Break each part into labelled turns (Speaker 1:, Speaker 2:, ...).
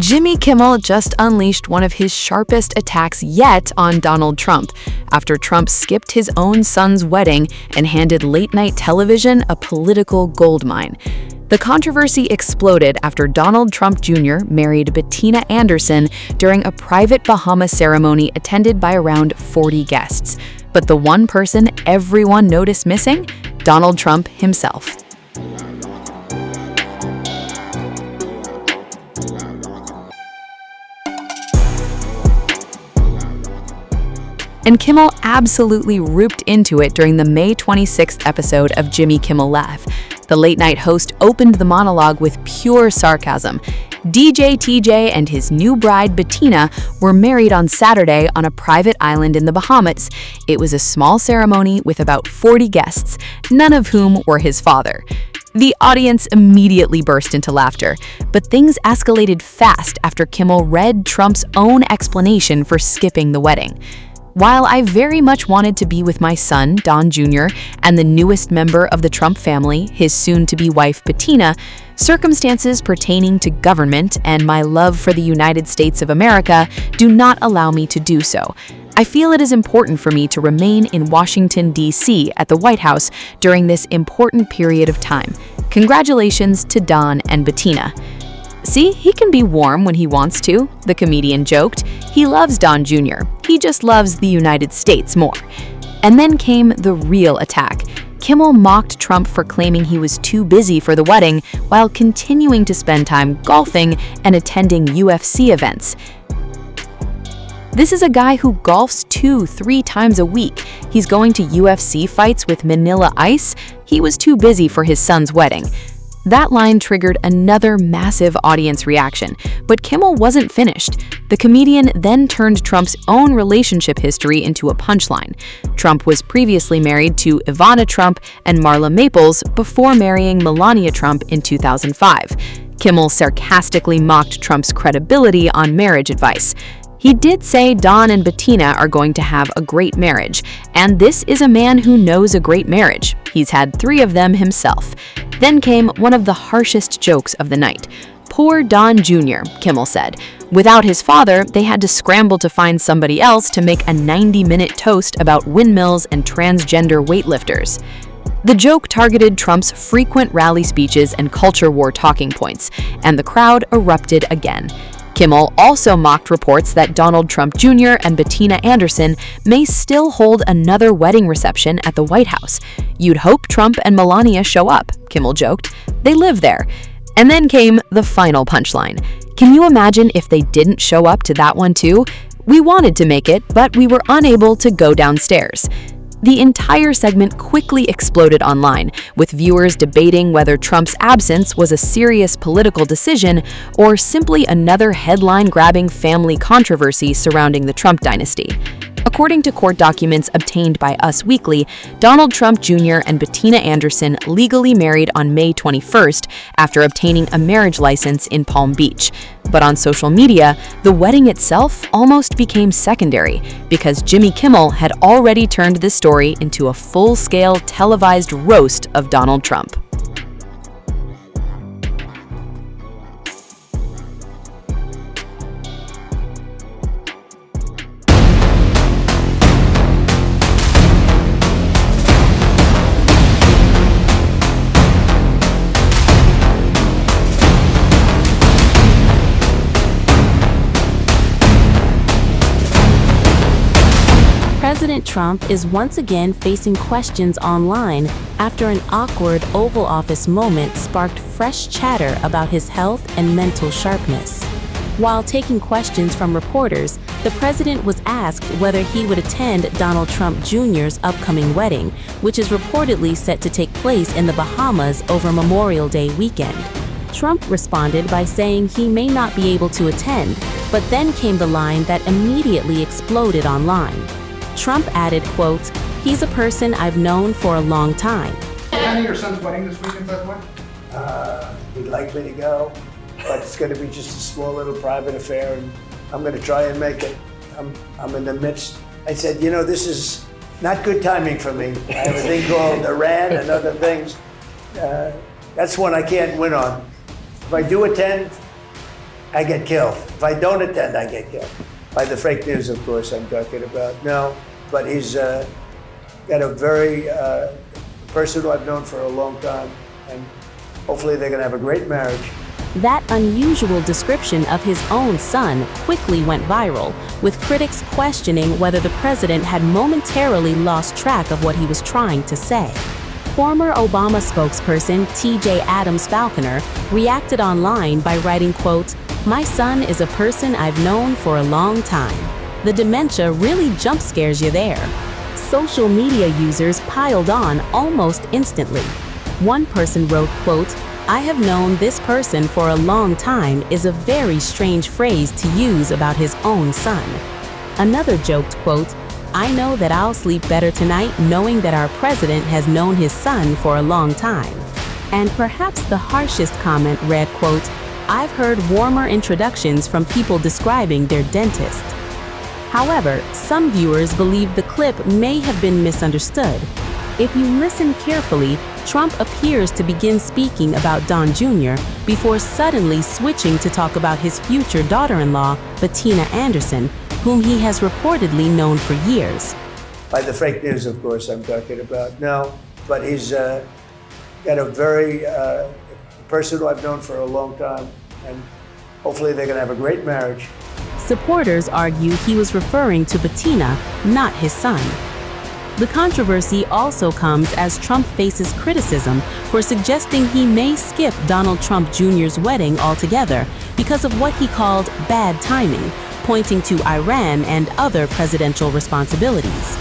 Speaker 1: Jimmy Kimmel just unleashed one of his sharpest attacks yet on Donald Trump after Trump skipped his own son's wedding and handed late-night television a political goldmine. The controversy exploded after Donald Trump Jr. married Bettina Anderson during a private Bahamas ceremony attended by around 40 guests. But the one person everyone noticed missing? Donald Trump himself. And Kimmel absolutely ripped into it during the May 26th episode of Jimmy Kimmel Live. The late-night host opened the monologue with pure sarcasm. DJ TJ and his new bride Bettina were married on Saturday on a private island in the Bahamas. It was a small ceremony with about 40 guests, none of whom were his father. The audience immediately burst into laughter, but things escalated fast after Kimmel read Trump's own explanation for skipping the wedding. While I very much wanted to be with my son, Don Jr., and the newest member of the Trump family, his soon-to-be wife, Bettina, circumstances pertaining to government and my love for the United States of America do not allow me to do so. I feel it is important for me to remain in Washington, D.C. at the White House during this important period of time. Congratulations to Don and Bettina. See, he can be warm when he wants to, the comedian joked. He loves Don Jr. He just loves the United States more. And then came the real attack. Kimmel mocked Trump for claiming he was too busy for the wedding while continuing to spend time golfing and attending UFC events. This is a guy who golfs 2-3 times a week. He's going to UFC fights with Manila Ice. He was too busy for his son's wedding. That line triggered another massive audience reaction, but Kimmel wasn't finished. The comedian then turned Trump's own relationship history into a punchline. Trump was previously married to Ivana Trump and Marla Maples before marrying Melania Trump in 2005. Kimmel sarcastically mocked Trump's credibility on marriage advice. He did say Don and Bettina are going to have a great marriage, and this is a man who knows a great marriage. He's had 3 of them himself. Then came one of the harshest jokes of the night. Poor Don Jr., Kimmel said. Without his father, they had to scramble to find somebody else to make a 90-minute toast about windmills and transgender weightlifters. The joke targeted Trump's frequent rally speeches and culture war talking points, and the crowd erupted again. Kimmel also mocked reports that Donald Trump Jr. and Bettina Anderson may still hold another wedding reception at the White House. You'd hope Trump and Melania show up, Kimmel joked. They live there. And then came the final punchline. Can you imagine if they didn't show up to that one too? We wanted to make it, but we were unable to go downstairs. The entire segment quickly exploded online, with viewers debating whether Trump's absence was a serious political decision or simply another headline-grabbing family controversy surrounding the Trump dynasty. According to court documents obtained by Us Weekly, Donald Trump Jr. and Bettina Anderson legally married on May 21st after obtaining a marriage license in Palm Beach. But on social media, the wedding itself almost became secondary because Jimmy Kimmel had already turned this story into a full-scale televised roast of Donald Trump.
Speaker 2: President Trump is once again facing questions online after an awkward Oval Office moment sparked fresh chatter about his health and mental sharpness. While taking questions from reporters, the president was asked whether he would attend Donald Trump Jr.'s upcoming wedding, which is reportedly set to take place in the Bahamas over Memorial Day weekend. Trump responded by saying he may not be able to attend, but then came the line that immediately exploded online. Trump added, quote, "He's a person I've known for a long time."
Speaker 3: Attending your son's wedding this weekend, by the way?
Speaker 4: He'd like me to go, but it's going to be just a small little private affair, and I'm going to try and make it. I'm in the midst. I said, this is not good timing for me. I have a thing called Iran and other things. That's one I can't win on. If I do attend, I get killed. If I don't attend, I get killed. By the fake news, of course, I'm talking about. No, but he's got a very person who I've known for a long time, and hopefully they're going to have a great marriage.
Speaker 2: That unusual description of his own son quickly went viral, with critics questioning whether the president had momentarily lost track of what he was trying to say. Former Obama spokesperson T.J. Adams Falconer reacted online by writing, quote, "My son is a person I've known for a long time. The dementia really jump scares you there." Social media users piled on almost instantly. One person wrote, quote, "I have known this person for a long time" is a very strange phrase to use about his own son. Another joked, quote, "I know that I'll sleep better tonight knowing that our president has known his son for a long time." And perhaps the harshest comment read, quote, "I've heard warmer introductions from people describing their dentist." However, some viewers believe the clip may have been misunderstood. If you listen carefully, Trump appears to begin speaking about Don Jr. before suddenly switching to talk about his future daughter-in-law, Bettina Anderson, whom he has reportedly known for years.
Speaker 4: By the fake news, of course, I'm talking about. No, but he's got a very person who I've known for a long time, and hopefully they're going to have a great marriage.
Speaker 2: Supporters argue he was referring to Bettina, not his son. The controversy also comes as Trump faces criticism for suggesting he may skip Donald Trump Jr.'s wedding altogether because of what he called bad timing, pointing to Iran and other presidential responsibilities.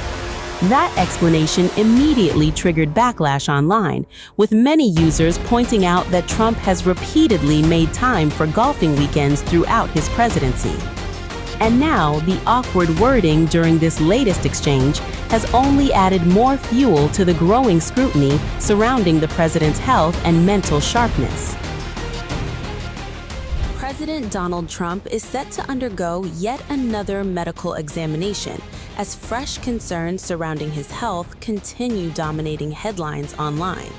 Speaker 2: That explanation immediately triggered backlash online, with many users pointing out that Trump has repeatedly made time for golfing weekends throughout his presidency. And now, the awkward wording during this latest exchange has only added more fuel to the growing scrutiny surrounding the president's health and mental sharpness. President Donald Trump is set to undergo yet another medical examination as fresh concerns surrounding his health continue dominating headlines online.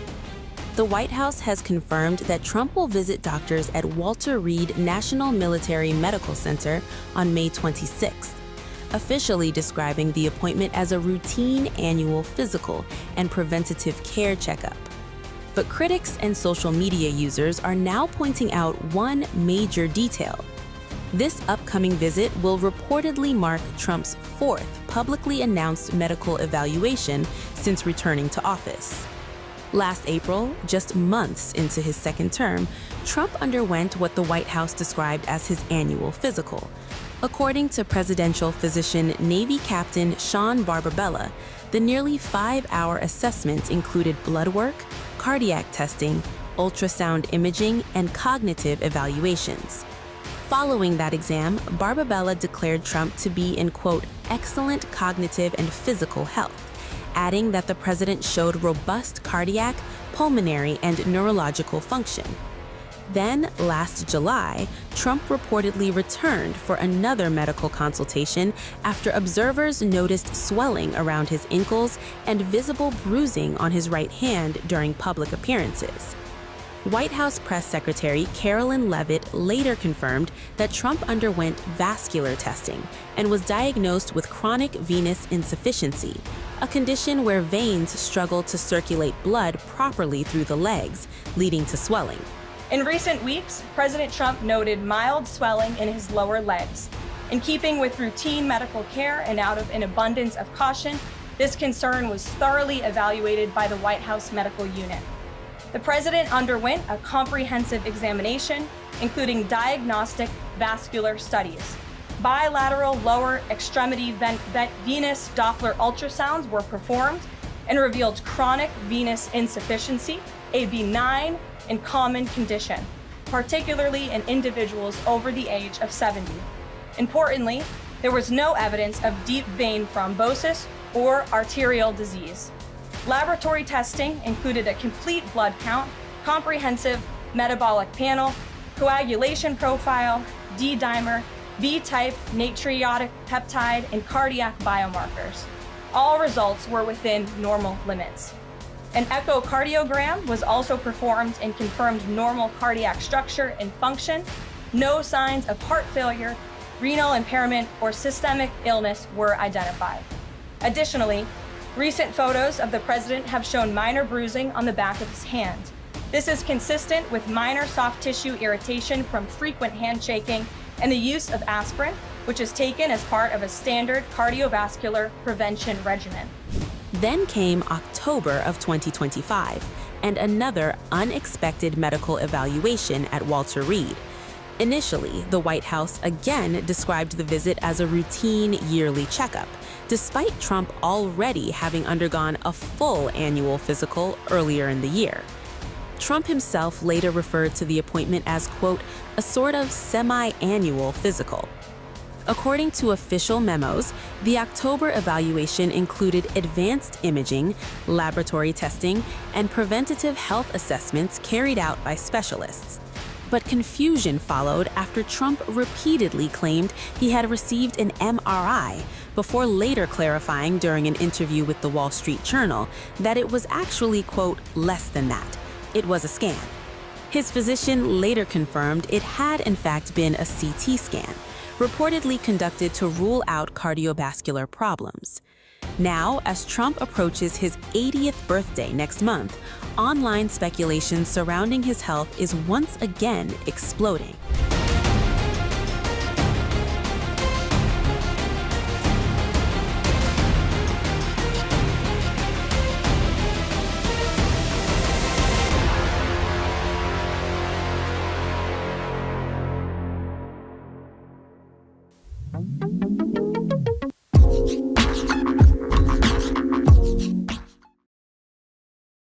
Speaker 2: The White House has confirmed that Trump will visit doctors at Walter Reed National Military Medical Center on May 26th, officially describing the appointment as a routine annual physical and preventative care checkup. But critics and social media users are now pointing out one major detail. This upcoming visit will reportedly mark Trump's fourth publicly announced medical evaluation since returning to office. Last April, just months into his second term, Trump underwent what the White House described as his annual physical. According to presidential physician Navy Captain Sean Barbabella, the nearly 5-hour assessments included blood work, cardiac testing, ultrasound imaging, and cognitive evaluations. Following that exam, Barbabella declared Trump to be in, quote, excellent cognitive and physical health, adding that the president showed robust cardiac, pulmonary, and neurological function. Then, last July, Trump reportedly returned for another medical consultation after observers noticed swelling around his ankles and visible bruising on his right hand during public appearances. White House Press Secretary Carolyn Leavitt later confirmed that Trump underwent vascular testing and was diagnosed with chronic venous insufficiency, a condition where veins struggle to circulate blood properly through the legs, leading to swelling.
Speaker 5: In recent weeks, President Trump noted mild swelling in his lower legs. In keeping with routine medical care and out of an abundance of caution, this concern was thoroughly evaluated by the White House Medical Unit. The president underwent a comprehensive examination, including diagnostic vascular studies. Bilateral lower extremity venous Doppler ultrasounds were performed and revealed chronic venous insufficiency, a benign and common condition, particularly in individuals over the age of 70. Importantly, there was no evidence of deep vein thrombosis or arterial disease. Laboratory testing included a complete blood count, comprehensive metabolic panel, coagulation profile, D-dimer, B-type natriuretic peptide, and cardiac biomarkers. All results were within normal limits. An echocardiogram was also performed and confirmed normal cardiac structure and function. no signs of heart failure, renal impairment, or systemic illness were identified. Additionally, recent photos of the president have shown minor bruising on the back of his hand. This is consistent with minor soft tissue irritation from frequent handshaking and the use of aspirin, which is taken as part of a standard cardiovascular prevention regimen.
Speaker 2: Then came October of 2025, and another unexpected medical evaluation at Walter Reed. Initially, the White House again described the visit as a routine yearly checkup, despite Trump already having undergone a full annual physical earlier in the year. Trump himself later referred to the appointment as, quote, a sort of semi-annual physical. According to official memos, the October evaluation included advanced imaging, laboratory testing, and preventative health assessments carried out by specialists. But confusion followed after Trump repeatedly claimed he had received an MRI before later clarifying during an interview with the Wall Street Journal that it was actually, quote, less than that. It was a scan. His physician later confirmed it had in fact been a CT scan, reportedly conducted to rule out cardiovascular problems. Now, as Trump approaches his 80th birthday next month, online speculation surrounding his health is once again exploding.